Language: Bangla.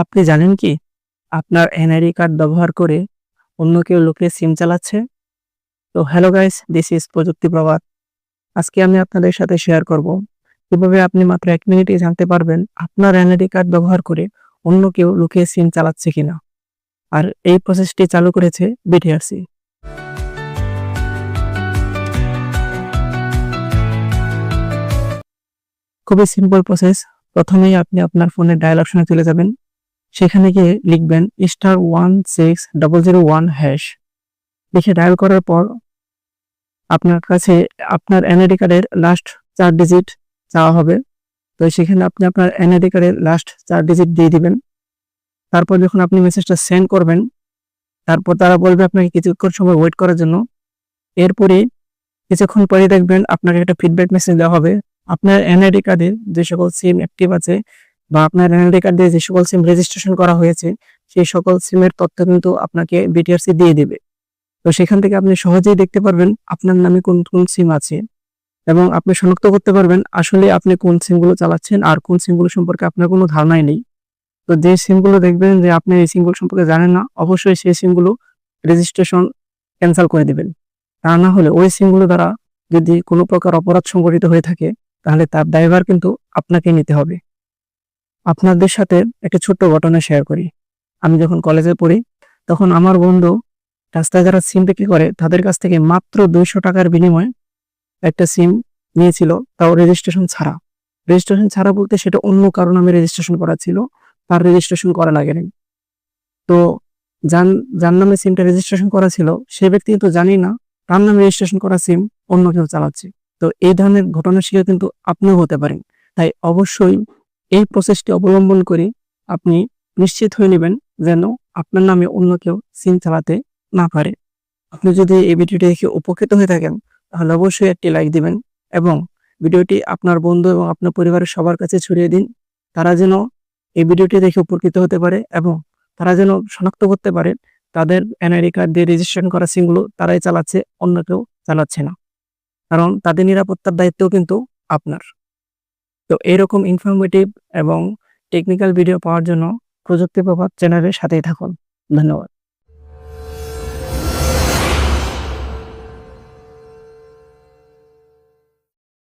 আপনি জানেন কি? আপনার এনআইডি কার্ড ব্যবহার করে অন্য কেউ লোকের সিম চালাচ্ছে? তো হ্যালো গাইস, দিস ইজ প্রযুক্তি প্রভাত। আজকে আমি আপনাদের সাথে শেয়ার করব কিভাবে আপনি মাত্র ১ মিনিটে জানতে পারবেন আপনার এনআইডি কার্ড ব্যবহার করে অন্য কেউ লোকের সিম চালাচ্ছে কিনা। আর এই প্রসেসটি চালু করেছে বিটিআরসি। খুবই সিম্পল প্রসেস। প্রথমেই আপনি আপনার ফোনের ডায়াল অপশনে চলে যাবেন। সেখানে গিয়ে লিখবেন *16001#। লিখে ডায়াল করার পর আপনার কাছে আপনার এনআইডি কার্ডের লাস্ট ৪ ডিজিট চাওয়া হবে। তো সেখানে আপনি আপনার এনআইডি কার্ডের লাস্ট ৪ ডিজিট দিয়ে দিবেন। তারপর যখন আপনি মেসেজটা সেন্ড করবেন, তারপর তারা বলবে আপনাকে কিছুক্ষণ সময় ওয়েট করার জন্য। এরপরে কিছুক্ষণ পরে দেখবেন আপনাকে একটা ফিডব্যাক মেসেজ দেওয়া হবে। আপনার এনআইডি কার্ডে যে সকল সিম অ্যাক্টিভ আছে বা আপনার এনআইডি কার্ডে যে সকল সিম রেজিস্ট্রেশন করা হয়েছে, সেই সকল সিমের তথ্য কিন্তু আপনাকে বিটিআরসি দিয়ে দিবে। তো সেখান থেকে আপনি সহজেই দেখতে পারবেন আপনার নামে কোন কোন সিম আছে এবং আপনি শনাক্ত করতে পারবেন আসলে আপনি কোন সিমগুলো চালাচ্ছেন আর কোন সিমগুলো সম্পর্কে আপনার কোনো ধারণাই নেই। তো যে সিমগুলো দেখবেন যে আপনি এই সিমগুলো সম্পর্কে জানেন না, অবশ্যই সেই সিমগুলো রেজিস্ট্রেশন ক্যান্সেল করে দিবেন। তা না হলে ওই সিমগুলো দ্বারা যদি কোনো প্রকার অপরাধ সংঘটিত হয়ে থাকে, তাহলে তার দায়ভার কিন্তু আপনাকেই নিতে হবে। আপনাদের সাথে একটা ছোট্ট ঘটনা শেয়ার করি। আমি যখন কলেজে পড়ি, তখন আমার বন্ধু রাস্তায় যারা সিম বিক্রি করে তাদের কাছ থেকে মাত্র ২০০ টাকার বিনিময়ে একটা সিম নিয়েছিল, তাও রেজিস্ট্রেশন ছাড়া। রেজিস্ট্রেশন ছাড়া বলতে সেটা অন্য কারো নামে রেজিস্ট্রেশন করা ছিল, তার রেজিস্ট্রেশন করা লাগেনি। তো যার নামে সিমটা রেজিস্ট্রেশন করা ছিল সে ব্যক্তি কিন্তু জানি না তার নামে রেজিস্ট্রেশন করা সিম অন্য কেউ চালাচ্ছে। তো এই ধরনের ঘটনার শিকার কিন্তু আপনিও হতে পারেন। তাই অবশ্যই এই প্রসেসটি অবলম্বন করে আপনি নিশ্চিত হয়ে নেবেন যেন আপনার নামে অন্য কেউ সিম চালাতে না পারে। আপনি যদি এই ভিডিওটি দেখে উপকৃত হয়ে থাকেন, তাহলে অবশ্যই একটি লাইক দিবেন এবং ভিডিওটি আপনার বন্ধু এবং আপনার পরিবারের সবার কাছে ছড়িয়ে দিন। তারা যেন এই ভিডিওটি দেখে উপকৃত হতে পারে এবং তারা যেন শনাক্ত করতে পারে তাদের এনআইডি কার্ড দিয়ে রেজিস্ট্রেশন করা সিমগুলো তারাই চালাচ্ছে, অন্য কেউ চালাচ্ছে না। কারণ তাদের নিরাপত্তার দায়িত্বও কিন্তু আপনার। তো এরকম ইনফরমেটিভ এবং টেকনিক্যাল ভিডিও পাওয়ার জন্য প্রযুক্তি প্রভাত চ্যানেলের সাথেই থাকুন। ধন্যবাদ।